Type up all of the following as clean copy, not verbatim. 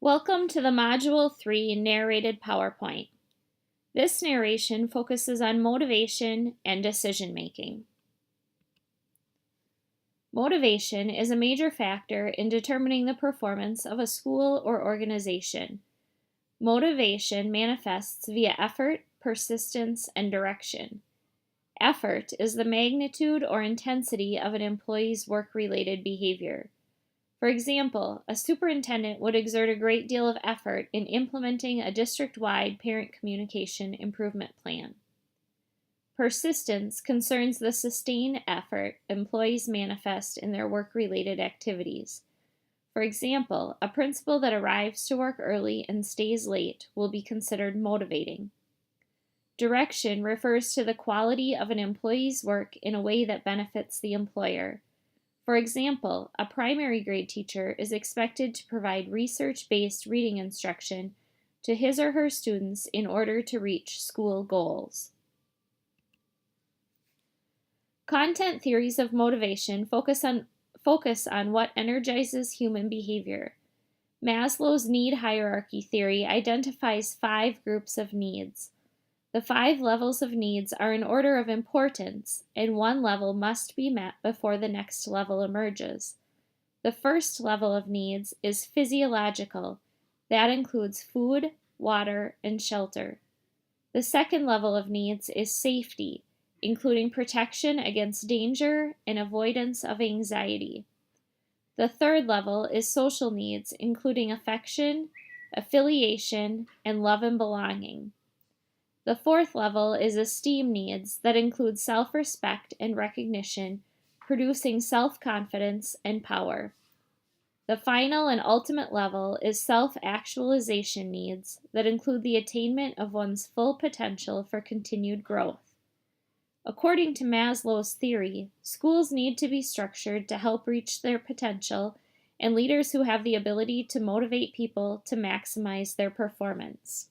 Welcome to the Module 3 narrated PowerPoint. This narration focuses on motivation and decision making. Motivation is a major factor in determining the performance of a school or organization. Motivation manifests via effort, persistence, and direction. Effort is the magnitude or intensity of an employee's work-related behavior. For example, a superintendent would exert a great deal of effort in implementing a district-wide parent communication improvement plan. Persistence concerns the sustained effort employees manifest in their work-related activities. For example, a principal that arrives to work early and stays late will be considered motivating. Direction refers to the quality of an employee's work in a way that benefits the employer. For example, a primary grade teacher is expected to provide research-based reading instruction to his or her students in order to reach school goals. Content theories of motivation focus on what energizes human behavior. Maslow's need hierarchy theory identifies 5 groups of needs. The 5 levels of needs are in order of importance, and one level must be met before the next level emerges. The first level of needs is physiological. That includes food, water, and shelter. The second level of needs is safety, including protection against danger and avoidance of anxiety. The third level is social needs, including affection, affiliation, and love and belonging. The fourth level is esteem needs that include self-respect and recognition, producing self-confidence and power. The final and ultimate level is self-actualization needs that include the attainment of one's full potential for continued growth. According to Maslow's theory, schools need to be structured to help reach their potential and leaders who have the ability to motivate people to maximize their performance.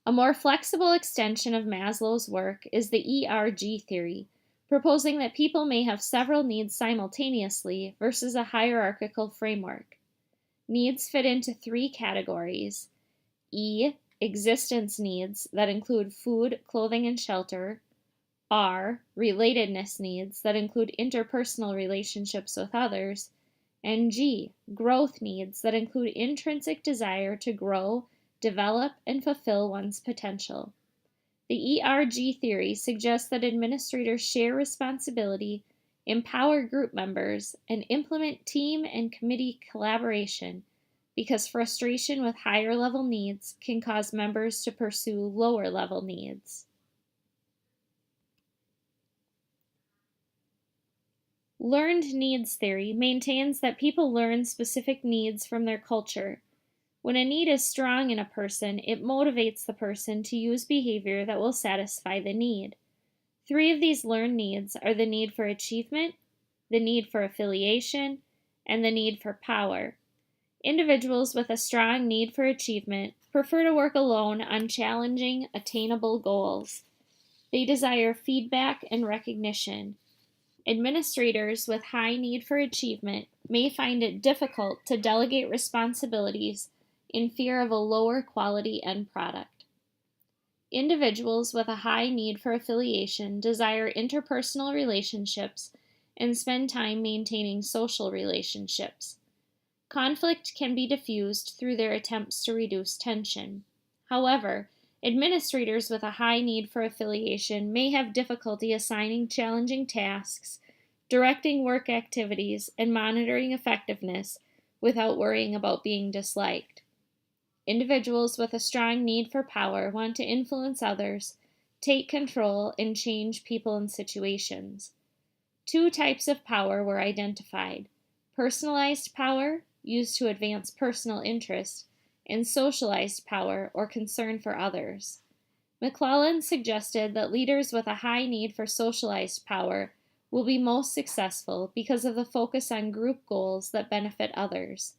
A more flexible extension of Maslow's work is the ERG theory, proposing that people may have several needs simultaneously versus a hierarchical framework. Needs fit into 3 categories: E, existence needs that include food, clothing, and shelter; R, relatedness needs that include interpersonal relationships with others; and G, growth needs that include intrinsic desire to grow, develop, and fulfill one's potential. The ERG theory suggests that administrators share responsibility, empower group members, and implement team and committee collaboration because frustration with higher level needs can cause members to pursue lower level needs. Learned needs theory maintains that people learn specific needs from their culture. When a need is strong in a person, it motivates the person to use behavior that will satisfy the need. 3 of these learned needs are the need for achievement, the need for affiliation, and the need for power. Individuals with a strong need for achievement prefer to work alone on challenging, attainable goals. They desire feedback and recognition. Administrators with high need for achievement may find it difficult to delegate responsibilities in fear of a lower quality end product. Individuals with a high need for affiliation desire interpersonal relationships and spend time maintaining social relationships. Conflict can be diffused through their attempts to reduce tension. However, administrators with a high need for affiliation may have difficulty assigning challenging tasks, directing work activities, and monitoring effectiveness without worrying about being disliked. Individuals with a strong need for power want to influence others, take control, and change people and situations. 2 types of power were identified: personalized power, used to advance personal interest, and socialized power or concern for others. McClellan suggested that leaders with a high need for socialized power will be most successful because of the focus on group goals that benefit others.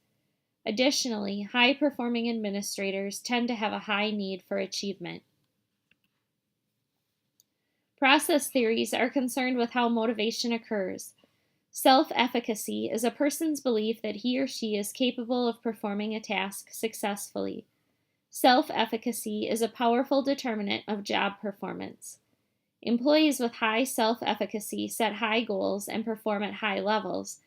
Additionally, high-performing administrators tend to have a high need for achievement. Process theories are concerned with how motivation occurs. Self-efficacy is a person's belief that he or she is capable of performing a task successfully. Self-efficacy is a powerful determinant of job performance. Employees with high self-efficacy set high goals and perform at high levels,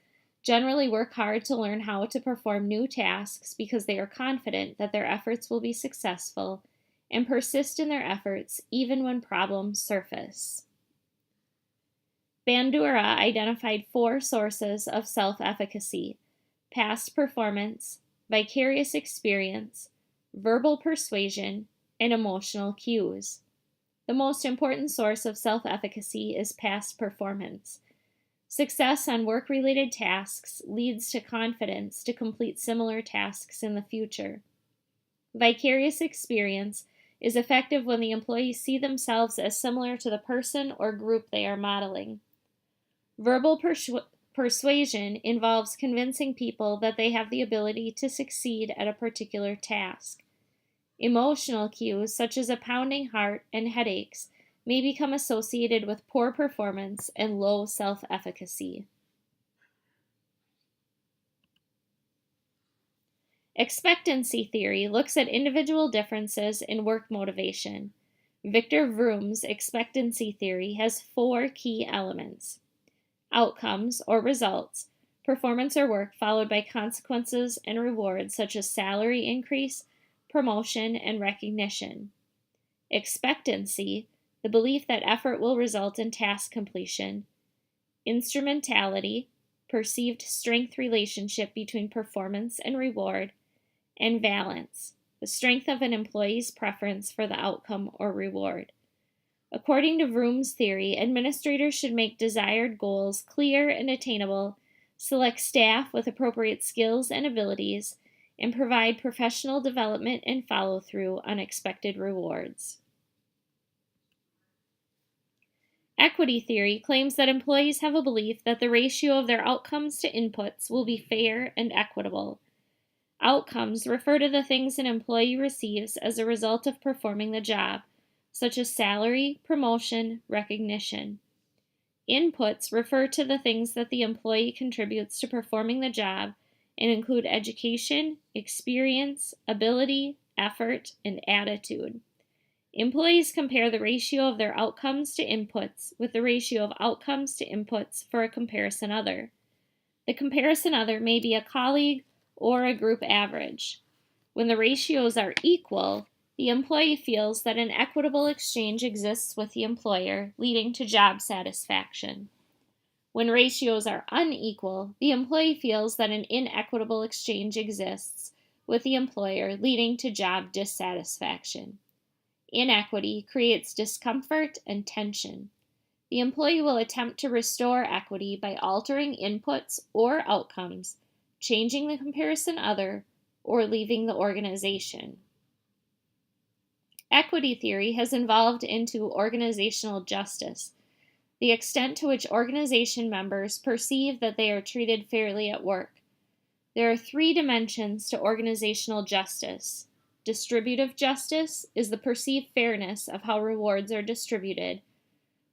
generally work hard to learn how to perform new tasks because they are confident that their efforts will be successful, and persist in their efforts even when problems surface. Bandura identified 4 sources of self-efficacy: past performance, vicarious experience, verbal persuasion, and emotional cues. The most important source of self-efficacy is past performance. Success on work-related tasks leads to confidence to complete similar tasks in the future. Vicarious experience is effective when the employees see themselves as similar to the person or group they are modeling. Verbal persuasion involves convincing people that they have the ability to succeed at a particular task. Emotional cues, such as a pounding heart and headaches, may become associated with poor performance and low self-efficacy. Expectancy theory looks at individual differences in work motivation. Victor Vroom's expectancy theory has 4 key elements: outcomes or results, performance or work followed by consequences and rewards such as salary increase, promotion, and recognition. Expectancy, the belief that effort will result in task completion. Instrumentality, perceived strength relationship between performance and reward. And valence, the strength of an employee's preference for the outcome or reward. According to Vroom's theory, administrators should make desired goals clear and attainable, select staff with appropriate skills and abilities, and provide professional development and follow-through on expected rewards. Equity theory claims that employees have a belief that the ratio of their outcomes to inputs will be fair and equitable. Outcomes refer to the things an employee receives as a result of performing the job, such as salary, promotion, recognition. Inputs refer to the things that the employee contributes to performing the job and include education, experience, ability, effort, and attitude. Employees compare the ratio of their outcomes to inputs with the ratio of outcomes to inputs for a comparison other. The comparison other may be a colleague or a group average. When the ratios are equal, the employee feels that an equitable exchange exists with the employer, leading to job satisfaction. When ratios are unequal, the employee feels that an inequitable exchange exists with the employer, leading to job dissatisfaction. Inequity creates discomfort and tension. The employee will attempt to restore equity by altering inputs or outcomes, changing the comparison other, or leaving the organization. Equity theory has evolved into organizational justice, the extent to which organization members perceive that they are treated fairly at work. There are 3 dimensions to organizational justice. Distributive justice is the perceived fairness of how rewards are distributed.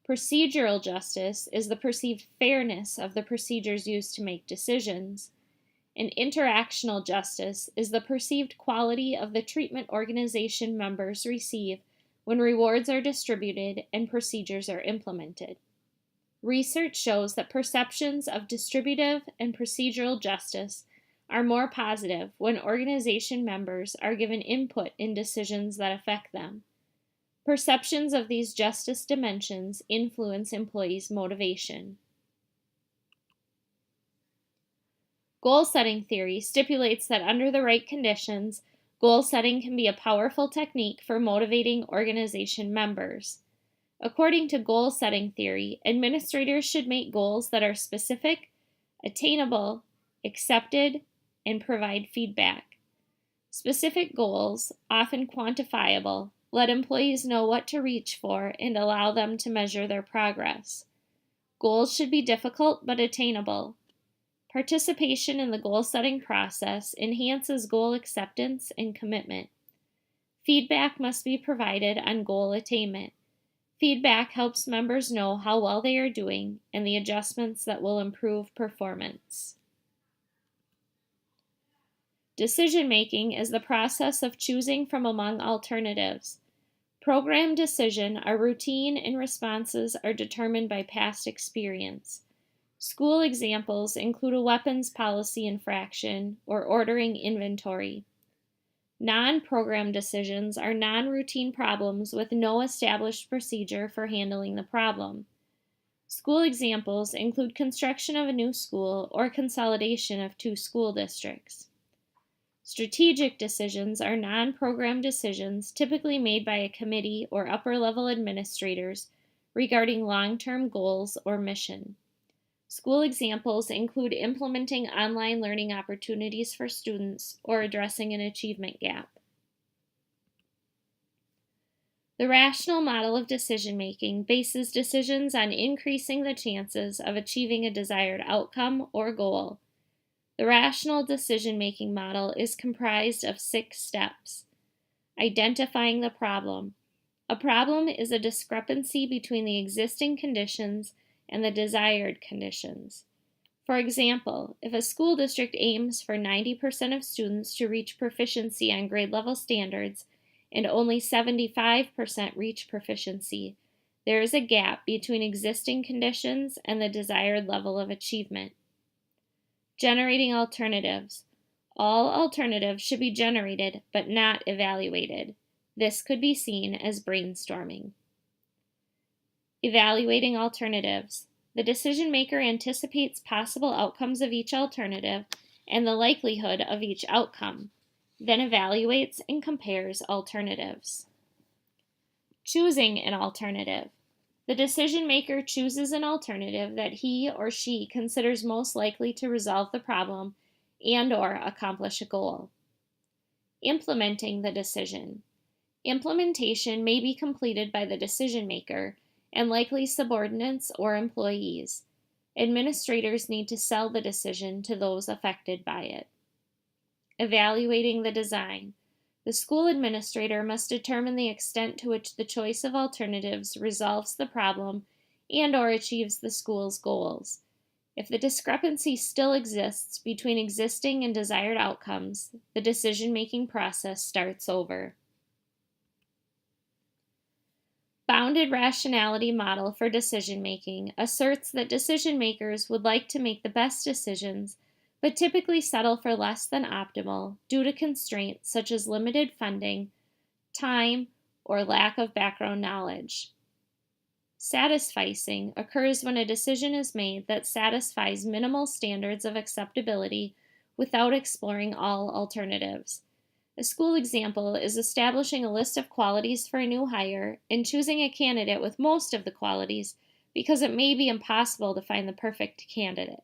Procedural justice is the perceived fairness of the procedures used to make decisions. And interactional justice is the perceived quality of the treatment organization members receive when rewards are distributed and procedures are implemented. Research shows that perceptions of distributive and procedural justice are more positive when organization members are given input in decisions that affect them. Perceptions of these justice dimensions influence employees' motivation. Goal-setting theory stipulates that under the right conditions, goal setting can be a powerful technique for motivating organization members. According to goal-setting theory, administrators should make goals that are specific, attainable, accepted, and provide feedback. Specific goals, often quantifiable, let employees know what to reach for and allow them to measure their progress. Goals should be difficult but attainable. Participation in the goal-setting process enhances goal acceptance and commitment. Feedback must be provided on goal attainment. Feedback helps members know how well they are doing and the adjustments that will improve performance. Decision making is the process of choosing from among alternatives. Program decisions are routine and responses are determined by past experience. School examples include a weapons policy infraction or ordering inventory. Non-program decisions are non-routine problems with no established procedure for handling the problem. School examples include construction of a new school or consolidation of two school districts. Strategic decisions are non-program decisions typically made by a committee or upper-level administrators regarding long-term goals or mission. School examples include implementing online learning opportunities for students or addressing an achievement gap. The rational model of decision-making bases decisions on increasing the chances of achieving a desired outcome or goal. The rational decision-making model is comprised of 6 steps. Identifying the problem. A problem is a discrepancy between the existing conditions and the desired conditions. For example, if a school district aims for 90% of students to reach proficiency on grade level standards and only 75% reach proficiency, there is a gap between existing conditions and the desired level of achievement. Generating alternatives. All alternatives should be generated but not evaluated. This could be seen as brainstorming. Evaluating alternatives. The decision maker anticipates possible outcomes of each alternative and the likelihood of each outcome, then evaluates and compares alternatives. Choosing an alternative. The decision maker chooses an alternative that he or she considers most likely to resolve the problem and/or accomplish a goal. Implementing the decision. Implementation may be completed by the decision maker and likely subordinates or employees. Administrators need to sell the decision to those affected by it. Evaluating the design. The school administrator must determine the extent to which the choice of alternatives resolves the problem and/or achieves the school's goals. If the discrepancy still exists between existing and desired outcomes, the decision-making process starts over. Bounded rationality model for decision-making asserts that decision-makers would like to make the best decisions but typically settle for less than optimal due to constraints such as limited funding, time, or lack of background knowledge. Satisficing occurs when a decision is made that satisfies minimal standards of acceptability without exploring all alternatives. A school example is establishing a list of qualities for a new hire and choosing a candidate with most of the qualities because it may be impossible to find the perfect candidate.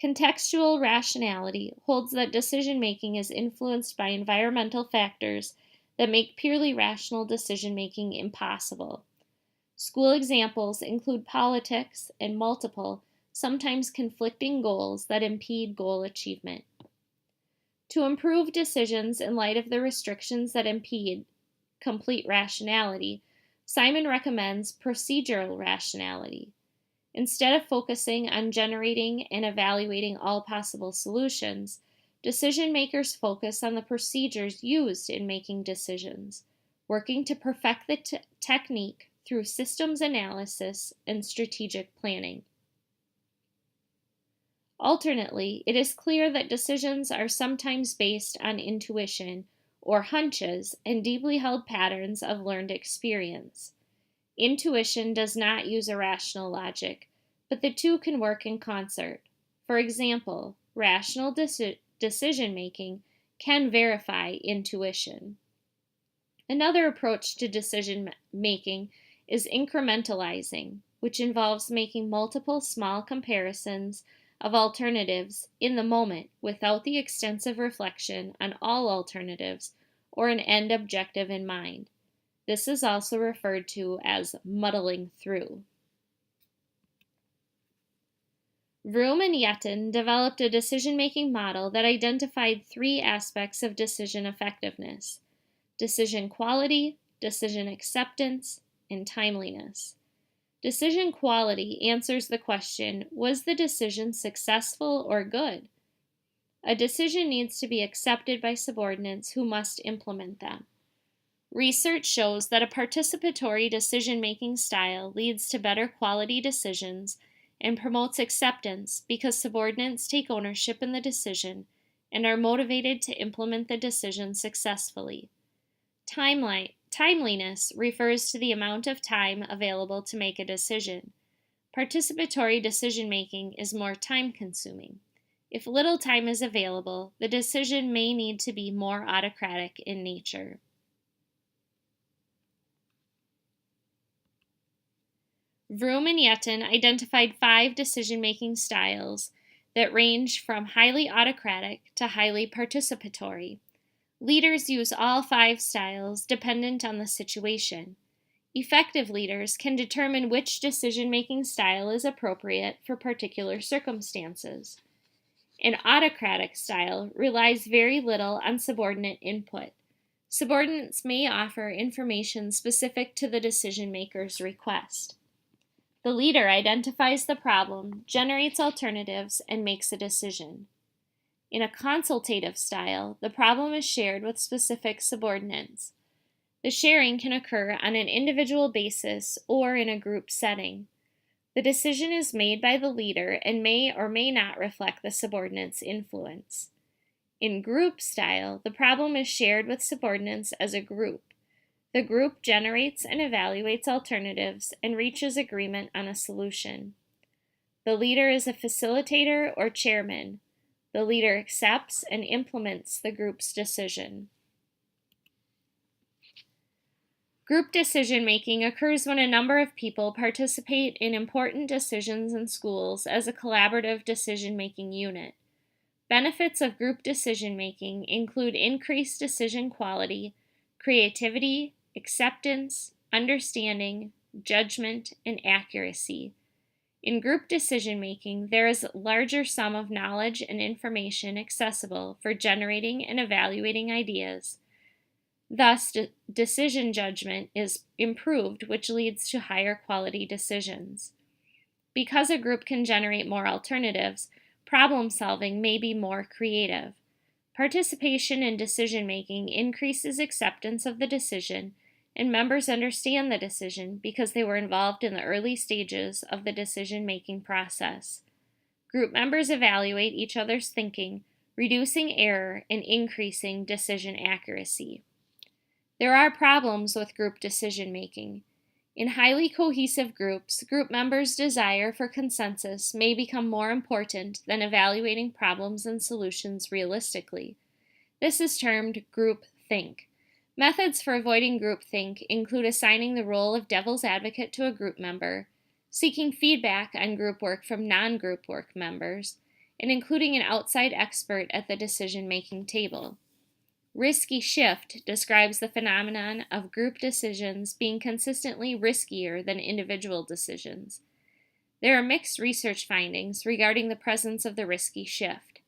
Contextual rationality holds that decision-making is influenced by environmental factors that make purely rational decision-making impossible. School examples include politics and multiple, sometimes conflicting goals that impede goal achievement. To improve decisions in light of the restrictions that impede complete rationality, Simon recommends procedural rationality. Instead of focusing on generating and evaluating all possible solutions, decision makers focus on the procedures used in making decisions, working to perfect the technique through systems analysis and strategic planning. Alternately, it is clear that decisions are sometimes based on intuition or hunches and deeply held patterns of learned experience. Intuition does not use irrational logic, but the two can work in concert. For example, rational decision-making can verify intuition. Another approach to decision-making is incrementalizing, which involves making multiple small comparisons of alternatives in the moment without the extensive reflection on all alternatives or an end objective in mind. This is also referred to as muddling through. Vroom and Yetton developed a decision-making model that identified 3 aspects of decision effectiveness: decision quality, decision acceptance, and timeliness. Decision quality answers the question, was the decision successful or good? A decision needs to be accepted by subordinates who must implement them. Research shows that a participatory decision-making style leads to better quality decisions and promotes acceptance because subordinates take ownership in the decision and are motivated to implement the decision successfully. Timeliness refers to the amount of time available to make a decision. Participatory decision-making is more time-consuming. If little time is available, the decision may need to be more autocratic in nature. Vroom and Yetton identified 5 decision-making styles that range from highly autocratic to highly participatory. Leaders use all 5 styles dependent on the situation. Effective leaders can determine which decision-making style is appropriate for particular circumstances. An autocratic style relies very little on subordinate input. Subordinates may offer information specific to the decision-maker's request. The leader identifies the problem, generates alternatives, and makes a decision. In a consultative style, the problem is shared with specific subordinates. The sharing can occur on an individual basis or in a group setting. The decision is made by the leader and may or may not reflect the subordinate's influence. In group style, the problem is shared with subordinates as a group. The group generates and evaluates alternatives and reaches agreement on a solution. The leader is a facilitator or chairman. The leader accepts and implements the group's decision. Group decision-making occurs when a number of people participate in important decisions in schools as a collaborative decision-making unit. Benefits of group decision-making include increased decision quality, creativity, acceptance, understanding, judgment, and accuracy. In group decision-making, there is a larger sum of knowledge and information accessible for generating and evaluating ideas. Thus, decision judgment is improved, which leads to higher quality decisions. Because a group can generate more alternatives, problem solving may be more creative. Participation in decision-making increases acceptance of the decision, and members understand the decision because they were involved in the early stages of the decision-making process. Group members evaluate each other's thinking, reducing error and increasing decision accuracy. There are problems with group decision-making. In highly cohesive groups, group members' desire for consensus may become more important than evaluating problems and solutions realistically. This is termed groupthink. Methods for avoiding groupthink include assigning the role of devil's advocate to a group member, seeking feedback on group work from non-group work members, and including an outside expert at the decision-making table. Risky shift describes the phenomenon of group decisions being consistently riskier than individual decisions. There are mixed research findings regarding the presence of the risky shift.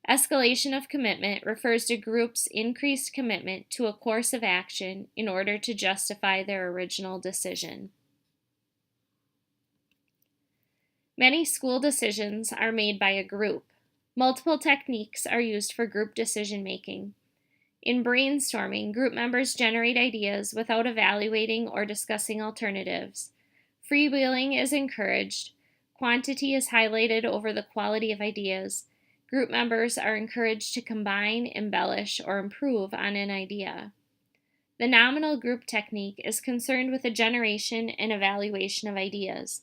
Escalation of commitment refers to groups' increased commitment to a course of action in order to justify their original decision. Many school decisions are made by a group. Multiple techniques are used for group decision-making. In brainstorming, group members generate ideas without evaluating or discussing alternatives. Freewheeling is encouraged. Quantity is highlighted over the quality of ideas. Group members are encouraged to combine, embellish, or improve on an idea. The nominal group technique is concerned with the generation and evaluation of ideas.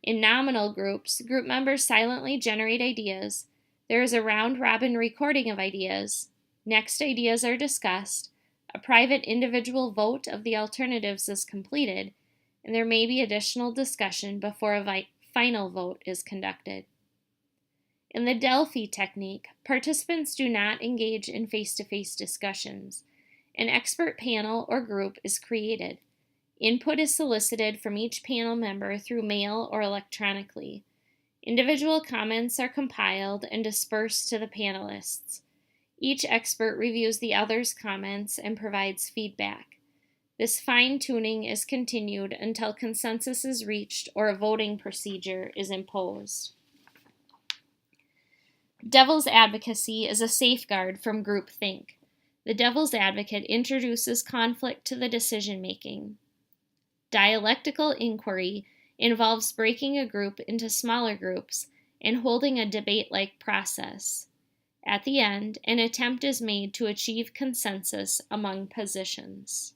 In nominal groups, group members silently generate ideas. There is a round-robin recording of ideas. Next ideas are discussed. A private individual vote of the alternatives is completed, and there may be additional discussion before a final vote is conducted. In the Delphi technique, participants do not engage in face-to-face discussions. An expert panel or group is created. Input is solicited from each panel member through mail or electronically. Individual comments are compiled and dispersed to the panelists. Each expert reviews the other's comments and provides feedback. This fine-tuning is continued until consensus is reached or a voting procedure is imposed. Devil's advocacy is a safeguard from groupthink. The devil's advocate introduces conflict to the decision-making. Dialectical inquiry involves breaking a group into smaller groups and holding a debate-like process. At the end, an attempt is made to achieve consensus among positions.